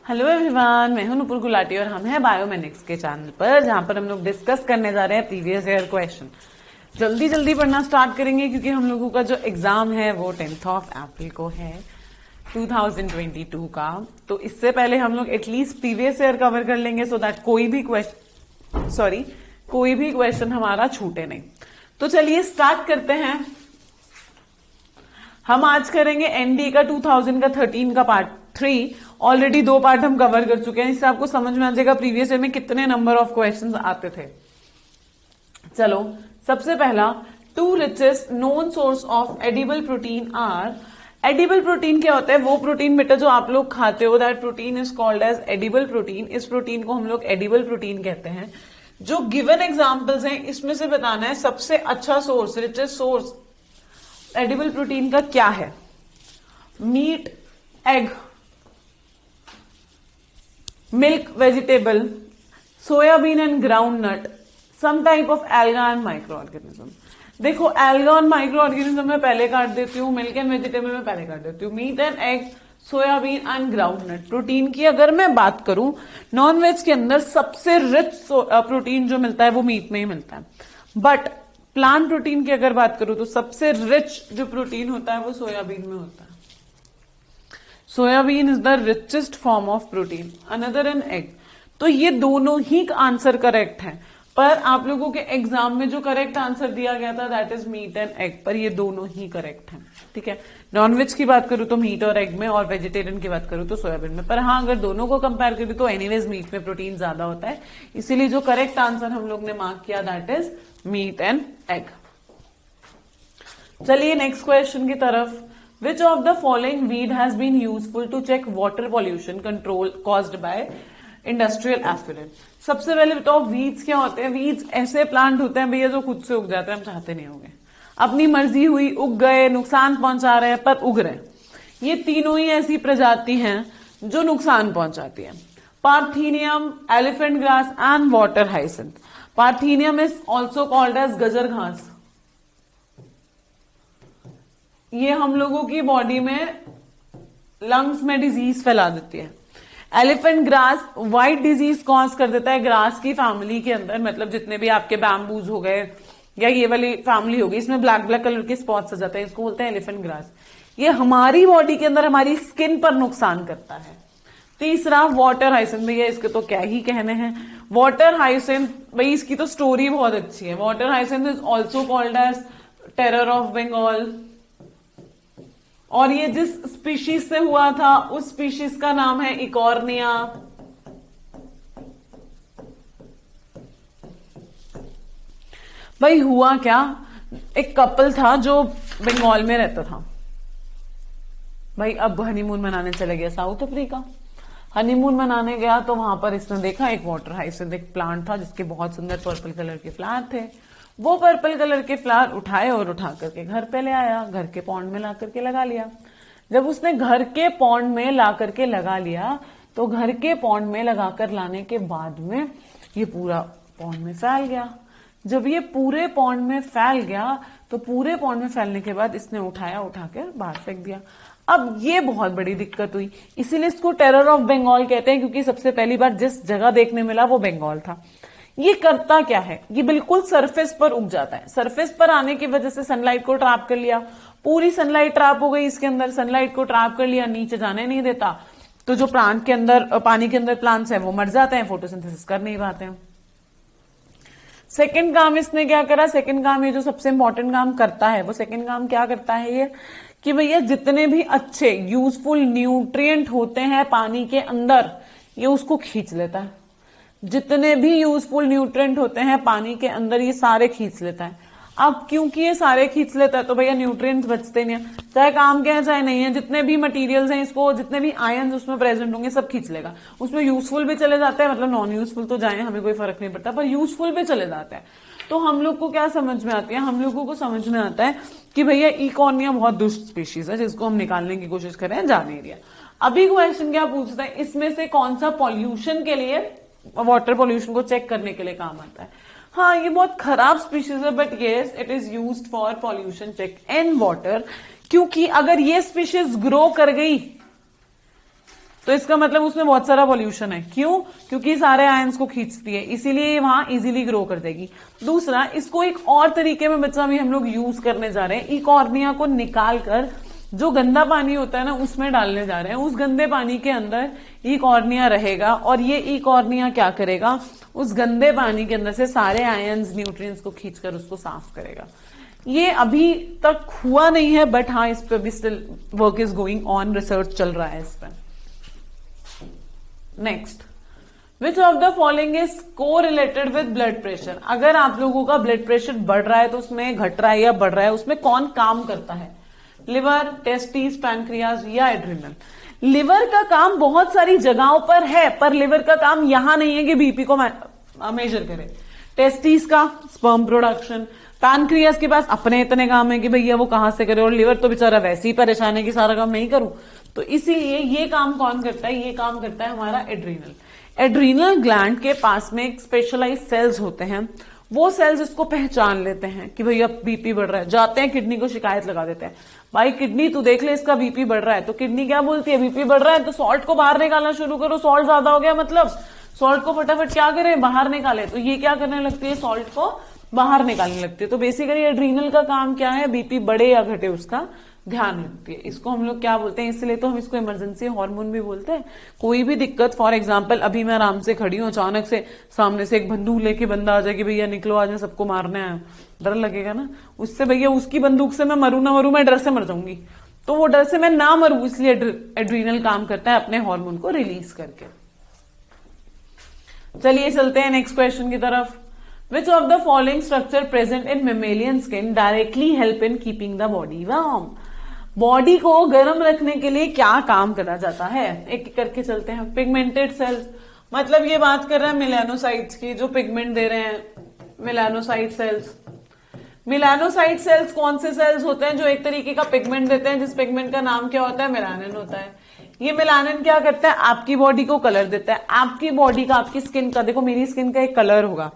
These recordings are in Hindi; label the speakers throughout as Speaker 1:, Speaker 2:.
Speaker 1: हेलो एवरीवन, मैं हूं नुपुर गुलाटी और हम हैं बायोमेनिक्स के चैनल पर, जहां पर हम लोग डिस्कस करने जा रहे हैं प्रीवियस ईयर क्वेश्चन। जल्दी जल्दी पढ़ना स्टार्ट करेंगे क्योंकि हम लोगों का जो एग्जाम है वो 10th ऑफ अप्रैल को है 2022 का। तो इससे पहले हम लोग एटलीस्ट प्रीवियस ईयर कवर कर लेंगे सो दैट कोई भी क्वेश्चन हमारा छूटे नहीं। तो चलिए स्टार्ट करते हैं। हम आज करेंगे एनडी का 2013 का पार्ट 3। ऑलरेडी 2 पार्ट हम कवर कर चुके हैं, इससे आपको समझ में आ जाएगा प्रीवियस ईयर में कितने नंबर ऑफ क्वेश्चंस आते थे। चलो, सबसे पहला, 2 richest known source of edible protein are. Edible protein क्या होता है? वो प्रोटीन बेटा जो आप लोग खाते हो, that protein is called as edible protein. इस प्रोटीन को हम लोग एडिबल प्रोटीन कहते हैं। जो गिवन एग्जाम्पल्स हैं इसमें से बताना है सबसे अच्छा source, richest source edible protein का क्या है। Meat, egg, milk, vegetable, soybean and ground nut, some type of alga and micro organism. देखो, एल्गा और माइक्रो ऑर्गेनिज्म में पहले काट देती हूँ, मिल्क एंड वेजिटेबल में पहले काट देती हूँ। Meat and egg, soybean and ground nut. Protein की अगर मैं बात करूं, नॉन वेज के अंदर सबसे रिच प्रोटीन जो मिलता है वो मीट में ही मिलता है। बट प्लांट प्रोटीन की अगर बात करूं तो सबसे रिच जो प्रोटीन होता है वो सोयाबीन में होता है। Soybean is the richest form of protein another an egg. तो ये दोनों ही आंसर करेक्ट हैं, पर आप लोगों के एग्जाम में जो करेक्ट आंसर दिया गया था that is meat and egg, पर ये दोनों ही करेक्ट हैं। ठीक है, नॉनवेज की बात करूं तो मीट और एग में, और वेजिटेरियन की बात करूं तो सोयाबीन में। पर हाँ, अगर दोनों को कंपेयर करें तो एनीवेज मीट में प्रोटीन ज्यादा होता है, इसीलिए जो करेक्ट आंसर हम लोग ने मार्क किया that is meat and egg. चलिए नेक्स्ट क्वेश्चन की तरफ। Which of the following weed has been useful to check water pollution control caused by industrial effluent? सबसे पहले बताओ वीड्स क्या होते हैं। वीड्स ऐसे प्लांट होते हैं भैया जो खुद से उग जाते हैं, हम चाहते नहीं होंगे, अपनी मर्जी हुई उग गए, नुकसान पहुंचा रहे हैं पर उग रहे हैं। ये तीनों ही ऐसी प्रजाति हैं जो नुकसान पहुंचाती है। Parthenium, elephant grass and water hyacinth. Parthenium is also called as गजर घास। ये हम लोगों की बॉडी में लंग्स में डिजीज फैला देती है। Elephant grass white disease cause कर देता है ग्रास की फैमिली के अंदर, मतलब जितने भी आपके बैम्बूज हो गए या ये वाली फैमिली होगी, इसमें ब्लैक ब्लैक कलर के स्पॉट्स आ जाते हैं, इसको बोलते हैं एलिफेंट ग्रास। ये हमारी बॉडी के अंदर हमारी स्किन पर नुकसान करता है। तीसरा, वाटर हाइसिंथ। भैया इसके तो क्या ही कहने हैं। वाटर हाइसिंथ भाई इसकी तो स्टोरी बहुत अच्छी है। Water hyacinth is also called as terror of Bengal, और ये जिस स्पीशीज से हुआ था उस स्पीशीज का नाम है इकॉर्निया। भाई हुआ क्या, एक कपल था जो बंगाल में रहता था। भाई अब हनीमून मनाने चले गया साउथ अफ्रीका। हनीमून मनाने गया तो वहां पर इसने देखा एक वाटर हाइसिंथ, एक प्लांट था जिसके बहुत सुंदर पर्पल कलर के फ्लावर थे। वो पर्पल कलर के फ्लावर उठाए और उठा करके घर पे ले आया, घर के पॉन्ड में ला करके लगा लिया। जब उसने घर के पॉन्ड में ला करके लगा लिया तो घर के पॉन्ड में लगाकर लाने के बाद में ये पूरा पॉन्ड में फैल गया। जब ये पूरे पॉन्ड में फैल गया तो पूरे पॉन्ड में फैलने के बाद इसने उठाकर बाहर फेंक दिया। अब ये बहुत बड़ी दिक्कत हुई, इसीलिए इसको टेरर ऑफ बंगाल कहते हैं, क्योंकि सबसे पहली बार जिस जगह देखने मिला वो बंगाल था। ये करता क्या है, ये बिल्कुल सरफेस पर उग जाता है। सरफेस पर आने की वजह से सनलाइट को ट्रैप कर लिया, पूरी सनलाइट ट्रैप हो गई इसके अंदर, सनलाइट को ट्रैप कर लिया, नीचे जाने नहीं देता। तो जो प्लांट के अंदर, पानी के अंदर प्लांट्स हैं वो मर जाते हैं, फोटोसिंथेसिस कर नहीं पाते हैं। सेकंड काम इसने क्या करा, सेकंड काम ये जो सबसे इंपॉर्टेंट काम करता है वो सेकंड काम क्या करता है ये कि भैया जितने भी अच्छे यूजफुल न्यूट्रिएंट होते हैं पानी के अंदर ये उसको खींच लेता है। जितने भी यूजफुल न्यूट्रिएंट होते हैं पानी के अंदर ये सारे खींच लेता है। अब क्योंकि ये सारे खींच लेता है तो भैया न्यूट्रिएंट्स बचते नहीं है, चाहे काम के हैं चाहे नहीं है। जितने भी मटेरियल्स हैं इसको, जितने भी आयन्स उसमें प्रेजेंट होंगे सब खींच लेगा। उसमें यूजफुल भी चले जाते हैं, मतलब नॉन यूजफुल तो जाए हमें कोई फर्क नहीं पड़ता, पर यूजफुल भी चले जाते हैं। तो हम लोग को क्या समझ में आती है, हम लोगों को समझ में आता है कि भैया इकॉर्निया बहुत दुष्ट स्पीशीज है जिसको हम निकालने की कोशिश कर रहे हैं जान एरिया। अभी क्वेश्चन क्या पूछता है, इसमें से कौन सा पॉल्यूशन के लिए, वाटर पॉल्यूशन को चेक करने के लिए काम आता है। हाँ, ये बहुत खराब स्पीशीज है but yes it is used for pollution check in water, क्योंकि अगर ये स्पीशीज ग्रो कर गई तो इसका मतलब उसमें बहुत सारा पॉल्यूशन है। क्यों? क्योंकि सारे आयंस को खींचती है, इसीलिए ये वहां इजीली ग्रो कर देगी। दूसरा, इसको एक और तरीके में बच्चा भी हम लोग यूज करने जा रहे हैं। ई कॉर्निया को निकाल कर जो गंदा पानी होता है ना उसमें डालने जा रहे हैं। उस गंदे पानी के अंदर ई कॉर्निया रहेगा और ये ई कॉर्निया क्या करेगा, उस गंदे पानी के अंदर से सारे आयंस न्यूट्रिएंट्स को खींचकर उसको साफ करेगा। ये अभी तक हुआ नहीं है, बट हाँ इस पे भी still work is going on, research चल रहा है इस पर। Next, which of the following is को रिलेटेड विद ब्लड प्रेशर। अगर आप लोगों का ब्लड प्रेशर बढ़ रहा है तो उसमें घट रहा है या बढ़ रहा है, उसमें कौन काम करता है? लिवर, टेस्टिस, पैनक्रियाज या एड्रिनल। लिवर का काम बहुत सारी जगहों पर है, पर लिवर का काम यहां नहीं है कि बीपी को मेजर करे। टेस्टिस का स्पर्म प्रोडक्शन, पैनक्रियाज के पास अपने इतने काम है कि भैया वो कहां से करे, और लिवर तो बेचारा वैसे ही परेशान है कि सारा काम नहीं करूं। तो इसीलिए ये काम कौन करता है? ये काम करता है हमारा एड्रीनल। एड्रीनल ग्लैंड के पास में एक स्पेशलाइज सेल्स होते हैं, वो सेल्स इसको पहचान लेते हैं कि भैया बीपी बढ़ रहा है, जाते हैं किडनी को शिकायत लगा देते हैं, भाई किडनी तू देख ले इसका बीपी बढ़ रहा है। तो किडनी क्या बोलती है? बीपी बढ़ रहा है तो सॉल्ट को बाहर निकालना शुरू करो, सॉल्ट ज्यादा हो गया मतलब सॉल्ट को फटाफट क्या करें, बाहर निकाले। तो ये क्या करने लगती है? सॉल्ट को बाहर निकालने लगती है। तो बेसिकली एड्रीनल का काम क्या है? बीपी बढ़े या घटे उसका ध्यान रखती है। इसको हम लोग क्या बोलते हैं? इसलिए तो हम इसको इमरजेंसी हार्मोन भी बोलते हैं। कोई भी दिक्कत, फॉर एग्जांपल अभी मैं आराम से खड़ी हूं, अचानक से सामने से एक बंदूक लेके बंदा आ जाए कि भैया निकलो आज सबको मारने आया, डर लगेगा ना उससे। भैया उसकी बंदूक से मैं मरू ना मरू, मैं डर से मर जाऊंगी। तो वो डर से मैं ना मरू, इसलिए एड्रीनल काम करता है अपने हार्मोन को रिलीज करके। चलिए चलते हैं नेक्स्ट क्वेश्चन की तरफ। Which of the following structure present in mammalian skin directly help in keeping the body warm? Body को गर्म रखने के लिए क्या काम करा जाता है? एक एक करके चलते हैं। पिगमेंटेड सेल्स, मतलब ये बात कर रहे हैं मेलानोसाइट्स की, जो पिगमेंट दे रहे हैं, मेलानोसाइट सेल्स। मेलानोसाइट सेल्स कौन से सेल्स होते हैं? जो एक तरीके का पिगमेंट देते हैं, जिस पिगमेंट का नाम क्या होता है? मेलानिन होता है। ये मेलानिन क्या करता है? आपकी बॉडी को कलर देता है। आपकी बॉडी का, आपकी स्किन का, देखो मेरी स्किन का एक कलर होगा,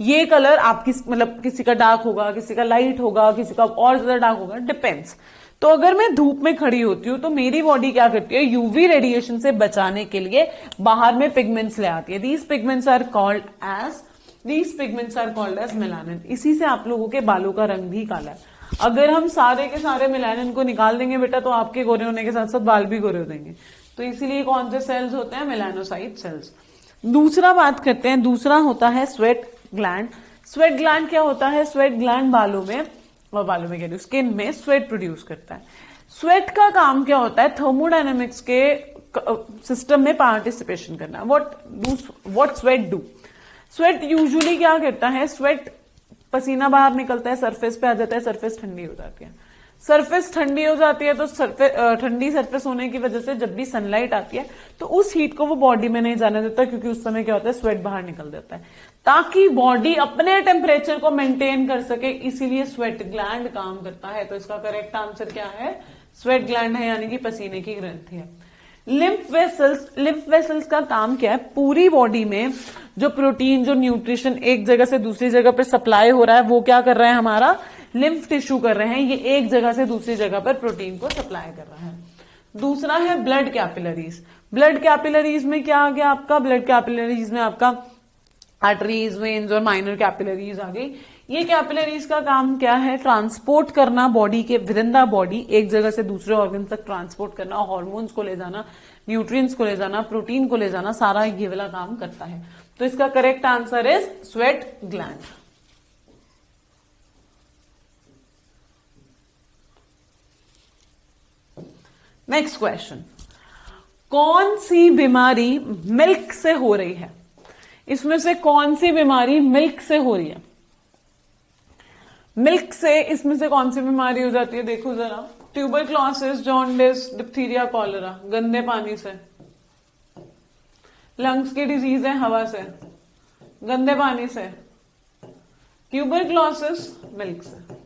Speaker 1: ये कलर आपकी मतलब किसी का डार्क होगा, किसी का लाइट होगा, किसी का और ज्यादा डार्क होगा, डिपेंड्स। तो अगर मैं धूप में खड़ी होती हूँ तो मेरी बॉडी क्या करती है? यूवी रेडिएशन से बचाने के लिए बाहर में पिगमेंट्स ले आती है। These pigments are called as melanin. इसी से आप लोगों के बालों का रंग भी काला है। अगर हम सारे के सारे मेलानिन को निकाल देंगे बेटा तो आपके गोरे होने के साथ साथ बाल भी गोरे हो देंगे। तो इसीलिए कौन से सेल्स होते हैं? Melanocyte cells. दूसरा बात करते हैं, दूसरा होता है स्वेट ग्लैंड। स्वेट ग्लैंड क्या होता है? स्वेट ग्लैंड बालों में कह रही हूं स्किन में स्वेट प्रोड्यूस करता है। स्वेट का काम क्या होता है? थर्मोडायनेमिक्स के सिस्टम में पार्टिसिपेशन करना। What sweat do? Sweat usually क्या करता है? स्वेट पसीना बाहर निकलता है, सरफेस पे आ जाता है, सरफेस ठंडी हो जाती है। सरफेस ठंडी हो जाती है तो ठंडी सरफेस होने की वजह से जब भी सनलाइट आती है तो उस हीट को वो बॉडी में नहीं जाने देता, क्योंकि उस समय क्या होता है? स्वेट बाहर निकल देता है, ताकि बॉडी अपने टेम्परेचर को मेंटेन कर सके। इसीलिए स्वेट ग्लैंड काम करता है। तो इसका करेक्ट आंसर क्या है? स्वेट ग्लैंड है, यानी कि पसीने की ग्रंथि है। लिम्फ वेसल्स का काम क्या है? पूरी बॉडी में जो प्रोटीन, जो न्यूट्रिशन एक जगह से दूसरी जगह पर सप्लाई हो रहा है, वो क्या कर रहा है? हमारा लिम्फ टिश्यू कर रहे हैं। ये एक जगह से दूसरी जगह पर प्रोटीन को सप्लाई कर रहा है। दूसरा है ब्लड कैपिलरीज। ब्लड कैपिलरीज में क्या आ गया आपका? ब्लड कैपिलरीज में आपका आर्टरीज, वेन्स और माइनर कैपिलरीज आ गई। ये कैपिलरीज का काम क्या है? ट्रांसपोर्ट करना बॉडी के विद इन द बॉडी, एक जगह से दूसरे ऑर्गन तक ट्रांसपोर्ट करना, हार्मोन्स को ले जाना, न्यूट्रिएंट्स को ले जाना, प्रोटीन को ले जाना, सारा ये वाला काम करता है। तो इसका correct answer is sweat gland. Next question, कौन सी बीमारी मिल्क से हो रही है? इसमें से कौन सी बीमारी मिल्क से हो रही है? मिल्क से इसमें से कौन सी बीमारी हो जाती है? देखो जरा, ट्यूबरक्लोसिस, जॉन्डिस, डिप्थीरिया, कॉलरा, गंदे पानी से। लंग्स की डिजीज है हवा से, गंदे पानी से। ट्यूबरक्लोसिस मिल्क से।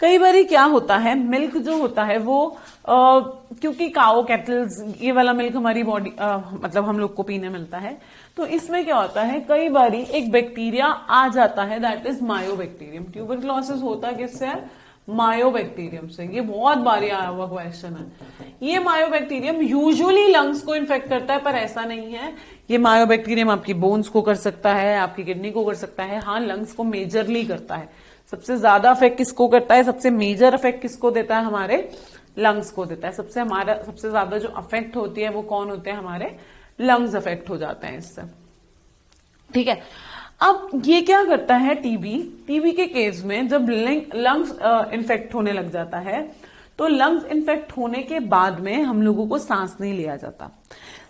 Speaker 1: कई बारी क्या होता है, मिल्क जो होता है वो क्योंकि काओ कैटल्स ये वाला मिल्क हमारी बॉडी मतलब हम लोग को पीने मिलता है, तो इसमें क्या होता है, कई बारी एक बैक्टीरिया आ जाता है, दैट इज मायोबैक्टीरियम। ट्यूबरक्लोसिस होता किससे है? मायोबैक्टीरियम से। ये बहुत बारी आया हुआ क्वेश्चन है। ये मायोबैक्टीरियम यूजुअली लंग्स को इन्फेक्ट करता है, पर ऐसा नहीं है। ये मायोबैक्टीरियम आपकी बोन्स को कर सकता है, आपकी किडनी को कर सकता है, हाँ लंग्स को मेजरली करता है। सबसे ज्यादा अफेक्ट किसको करता है, सबसे मेजर अफेक्ट किसको देता है, हमारे लंग्स को देता है। सबसे ज्यादा जो अफेक्ट होती है वो कौन होते हैं, हमारे लंग्स अफेक्ट हो जाते हैं इससे। ठीक है, अब ये क्या करता है, टीबी के केस में जब लंग्स इन्फेक्ट होने लग जाता है, तो लंग्स इन्फेक्ट होने के बाद में हम लोगों को सांस नहीं लिया जाता।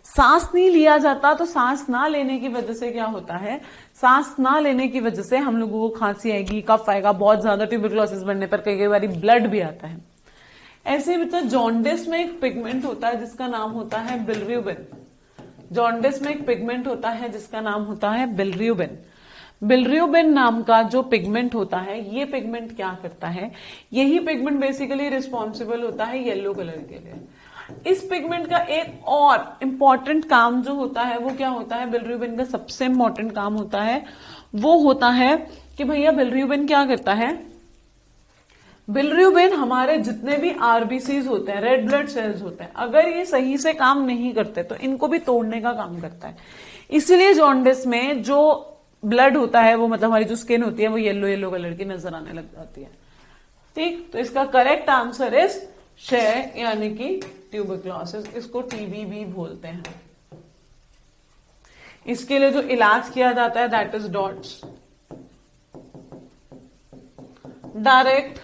Speaker 1: सांस नहीं लिया जाता तो सांस ना लेने की वजह से क्या होता है, सांस ना लेने की वजह से हम लोगों को खांसी आएगी, कफ आएगा, बहुत ज्यादा ट्यूबरक्लोसिस बढ़ने पर कई बार ब्लड भी आता है। ऐसे ही बच्चा जॉन्डिस में एक पिगमेंट होता है जिसका नाम होता है बिलिरुबिन। जॉन्डिस में एक पिगमेंट होता है जिसका नाम होता है बिलिरुबिन। बिलिरुबिन नाम का जो पिगमेंट होता है, ये पिगमेंट क्या करता है, यही पिगमेंट बेसिकली रिस्पॉन्सिबल होता है येलो कलर के लिए। इस पिगमेंट का एक और इंपॉर्टेंट काम जो होता है वो क्या होता है, बिलिरुबिन का सबसे इंपॉर्टेंट काम होता है वो होता है कि भैया बिलिरुबिन क्या करता है, बिलिरुबिन हमारे जितने भी आरबीसीज होते हैं, रेड ब्लड सेल्स होते हैं, अगर ये सही से काम नहीं करते तो इनको भी तोड़ने का काम करता है। इसलिए जॉन्डिस में जो ब्लड होता है वो, मतलब हमारी जो स्किन होती है वो येलो येलो कलर की नजर आने लग जाती है। ठीक, तो इसका करेक्ट आंसर इज शे, यानी कि ट्यूबरक्लोसिस। इसको टीबी भी बोलते हैं। इसके लिए जो इलाज किया जाता है that is dots, direct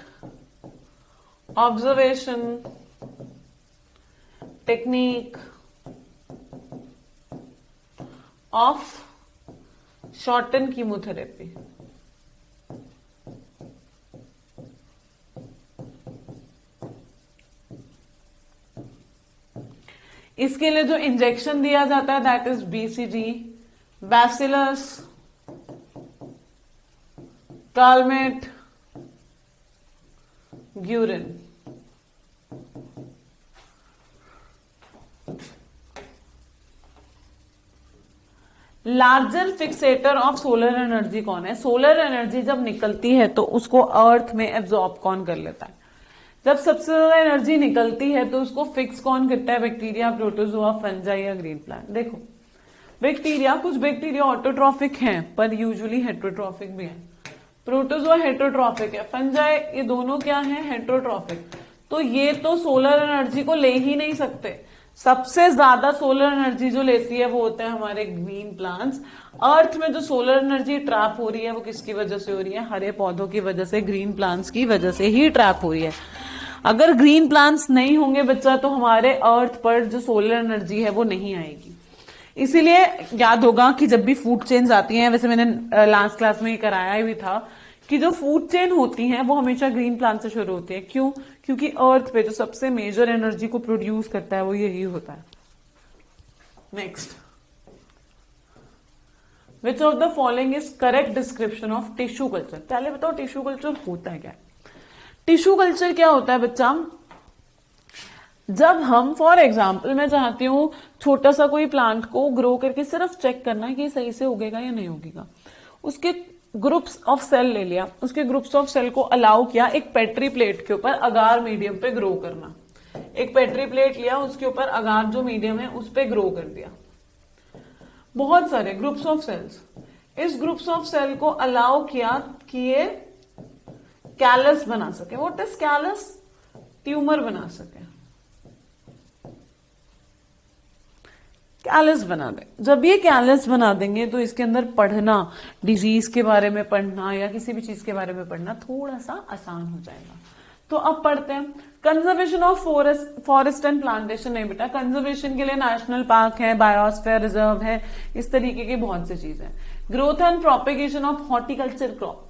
Speaker 1: observation technique of shorten chemotherapy. इसके लिए जो इंजेक्शन दिया जाता है that is BCG, bacillus Calmette Guérin. Larger fixator of solar energy कौन है, सोलर एनर्जी जब निकलती है तो उसको अर्थ में एब्जॉर्ब कौन कर लेता है, जब सबसे ज्यादा एनर्जी निकलती है तो उसको फिक्स कौन करता है, बैक्टीरिया, प्रोटोजोआ, फंजाई या ग्रीन प्लांट। देखो बैक्टीरिया, कुछ बैक्टीरिया ऑटोट्रॉफिक हैं पर यूजुअली हेट्रोट्रॉफिक भी हैं। प्रोटोजोआ हेट्रोट्रॉफिक है, फंजाई ये दोनों क्या है, हेट्रोट्रॉफिक। तो ये तो सोलर एनर्जी को ले ही नहीं सकते। सबसे ज्यादा सोलर एनर्जी जो लेती है वो होते हैं हमारे ग्रीन प्लांट्स। अर्थ में जो सोलर एनर्जी ट्रैप हो रही है वो किसकी वजह से हो रही है, हरे पौधों की वजह से, ग्रीन प्लांट्स की वजह से ही ट्रैप हो रही है। अगर ग्रीन प्लांट्स नहीं होंगे बच्चा तो हमारे अर्थ पर जो सोलर एनर्जी है वो नहीं आएगी। इसीलिए याद होगा कि जब भी फूड चेन्स आती हैं, वैसे मैंने लास्ट क्लास में ये कराया भी था कि जो फूड चेन होती हैं वो हमेशा ग्रीन प्लांट से शुरू होती है। क्यों, क्योंकि अर्थ पे जो सबसे मेजर एनर्जी को प्रोड्यूस करता है वो यही होता है। Next, which of the following is correct description of tissue culture. पहले बताओ टिश्यू कल्चर होता है क्या। टिश्यू कल्चर क्या होता है बच्चा, जब हम फॉर एग्जाम्पल मैं चाहती हूं छोटा सा कोई प्लांट को ग्रो करके सिर्फ चेक करना कि सही से उगेगा या नहीं उगेगा, उसके ग्रुप्स ऑफ सेल ले लिया, उसके ग्रुप्स ऑफ सेल को अलाउ किया एक पेट्री प्लेट के ऊपर अगार मीडियम पे ग्रो करना। एक पेट्री प्लेट लिया, उसके ऊपर अगार जो मीडियम है उस पे ग्रो कर दिया। बहुत सारे ग्रुप्स ऑफ सेल्स, इस ग्रुप्स ऑफ सेल को अलाउ किया कि ये कैलस बना सके। व्हाट इज कैलस, ट्यूमर बना सके, कैलस बना दे। जब ये कैलस बना देंगे तो इसके अंदर पढ़ना, डिजीज के बारे में पढ़ना या किसी भी चीज के बारे में पढ़ना थोड़ा सा आसान हो जाएगा। तो अब पढ़ते हैं conservation of forest and plantation. नहीं बेटा, कंजर्वेशन के लिए नेशनल पार्क है, बायोस्फीयर रिजर्व है, इस तरीके की बहुत सी चीजें। Growth and propagation of horticulture crop,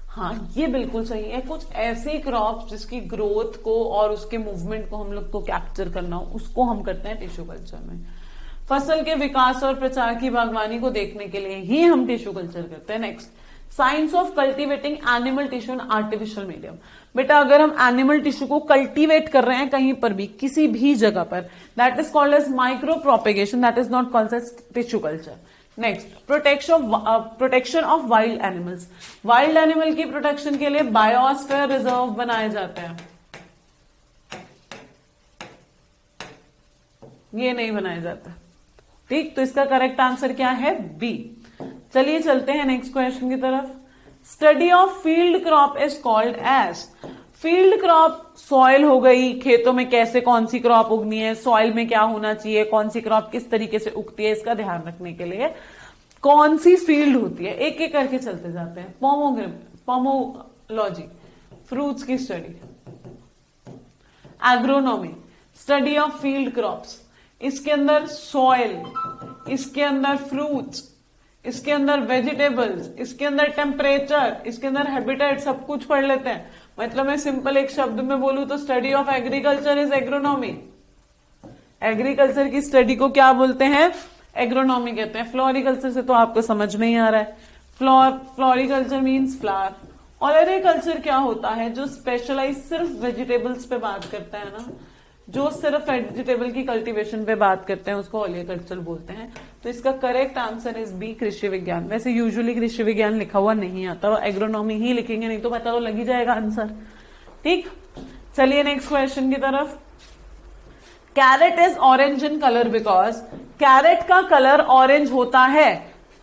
Speaker 1: हाँ ये बिल्कुल सही है। कुछ ऐसी क्रॉप्स जिसकी ग्रोथ को और उसके मूवमेंट को हम लोग को कैप्चर करना हो, उसको हम करते हैं टिश्यू कल्चर में। फसल के विकास और प्रचार की बागवानी को देखने के लिए ही हम टिश्यू कल्चर करते हैं। Next, science of cultivating animal tissue in artificial medium. बेटा अगर हम एनिमल टिश्यू को कल्टीवेट कर रहे हैं कहीं पर भी, किसी भी जगह पर, that is called as micro propagation, that is not called as tissue culture. Next, protection of wild animals. Wild animal की प्रोटेक्शन के लिए बायोस्फीयर रिजर्व बनाए जाते हैं, ये नहीं बनाया जाता। ठीक, तो इसका करेक्ट आंसर क्या है? बी। चलिए चलते हैं नेक्स्ट क्वेश्चन की तरफ। Study of field crop is called age. Field crop soil हो गई, खेतों में कैसे कौन सी क्रॉप उगनी है, सॉइल में क्या होना चाहिए, कौन सी क्रॉप किस तरीके से उगती है, इसका ध्यान रखने के लिए कौन सी फील्ड होती है, एक एक करके चलते जाते हैं। पोमोलॉजी, फ्रूट्स की study. Agronomy, study of field crops. इसके अंदर सॉइल, इसके अंदर फ्रूट्स, इसके अंदर वेजिटेबल्स, इसके अंदर टेम्परेचर, इसके अंदर हैबिटेट, सब कुछ पढ़ लेते हैं। मतलब मैं सिंपल एक शब्द में बोलूं तो study of agriculture is agronomy. Agriculture की स्टडी को क्या बोलते हैं? एग्रोनॉमी कहते हैं। फ्लोरिकल्चर से तो आपको समझ में ही आ रहा है, फ्लोरिकल्चर मीन्स फ्लावर। ओलेरिकल्चर क्या होता है? जो स्पेशलाइज सिर्फ वेजिटेबल्स पे बात करता है ना, जो सिर्फ वेजिटेबल की कल्टीवेशन पे बात करते हैं, उसको ओलेरिकल्चर बोलते हैं। तो इसका करेक्ट आंसर इज बी, कृषि विज्ञान। वैसे यूजुअली कृषि विज्ञान लिखा हुआ नहीं आता, वो एग्रोनॉमी ही लिखेंगे, नहीं तो पता तो लग ही जाएगा आंसर। ठीक, चलिए नेक्स्ट क्वेश्चन की तरफ। Carrot is orange in colour because. Carrot का कलर ऑरेंज होता है,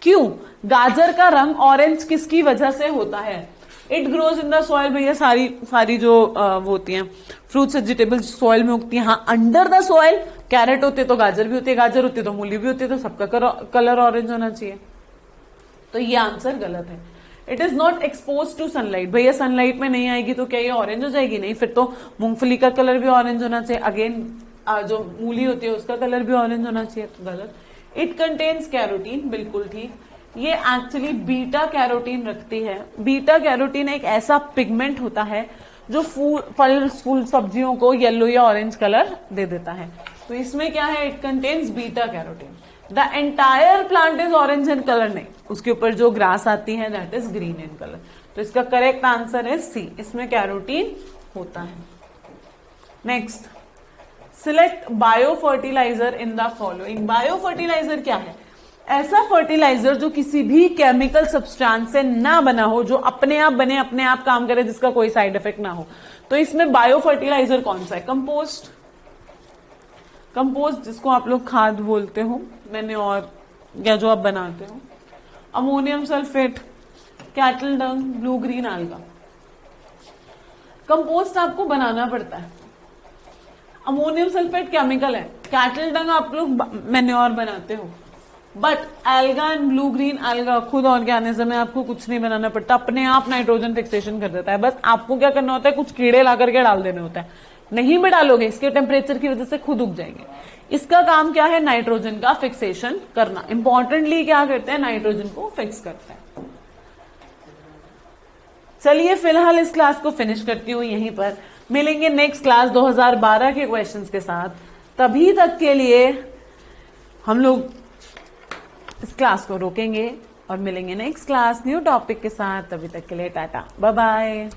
Speaker 1: क्यों? गाजर का रंग ऑरेंज किसकी वजह से होता है? It grows in the soil. भैया सारी जो वो होती हैं फ्रूट्स वेजिटेबल्स सॉइल में उगती हैं। हाँ, अंडर द सॉइल कैरेट होते तो गाजर भी होती है, गाजर होती तो मूली भी होती है, तो सबका कलर ऑरेंज होना चाहिए। तो ये आंसर गलत है। It is not expose to sunlight. भैया सनलाइट में नहीं आएगी तो क्या ये ऑरेंज हो जाएगी? नहीं, फिर तो मूंगफली का कलर भी ऑरेंज होना चाहिए। अगेन जो मूली होती है उसका कलर भी ऑरेंज होना चाहिए, तो गलत। इट कंटेन्स कैरोटीन, बिल्कुल ठीक। ये एक्चुअली बीटा कैरोटीन रखती है। बीटा कैरोटीन एक ऐसा पिगमेंट होता है जो फल फूल सब्जियों को येलो या ऑरेंज कलर दे देता है। तो इसमें क्या है? It contains beta carotene. The entire plant is orange in colour, नहीं, उसके ऊपर जो ग्रास आती है that is green in colour. तो इसका करेक्ट आंसर है सी, इसमें कैरोटीन होता है। Next, select bio fertiliser in the following. Bio fertiliser क्या है? ऐसा फर्टिलाइजर जो किसी भी केमिकल सब्सटेंस से ना बना हो, जो अपने आप बने, अपने आप काम करे, जिसका कोई साइड इफेक्ट ना हो। तो इसमें बायो फर्टिलाइजर कौन सा है? कंपोस्ट, जिसको आप लोग खाद बोलते हो, मैंने और या जो आप बनाते हो। Ammonium sulphate, cattle dung, blue green alga. Compost आपको बनाना पड़ता है। अमोनियम सल्फेट केमिकल है, कैटल डंग आप लोग मैन्योर बनाते हो। But alga and blue green alga खुद ऑर्गेनिज्म है, आपको कुछ नहीं बनाना पड़ता, अपने आप नाइट्रोजन फिक्सेशन कर देता है। बस आपको क्या करना होता है? कुछ कीड़े ला करके डाल देने होता है। नहीं भी डालोगे, इसके टेम्परेचर की वजह से खुद उग जाएंगे। इसका काम क्या है? नाइट्रोजन का फिक्सेशन करना। इंपॉर्टेंटली क्या करते हैं? नाइट्रोजन को फिक्स करते हैं। चलिए फिलहाल इस क्लास को फिनिश करती हूँ यहीं पर। मिलेंगे नेक्स्ट क्लास 2012 के क्वेश्चंस के साथ। तभी तक के लिए हम लोग इस क्लास को रोकेंगे और मिलेंगे नेक्स्ट क्लास न्यू टॉपिक के साथ। तभी तक के लिए टाटा, बाय बाय।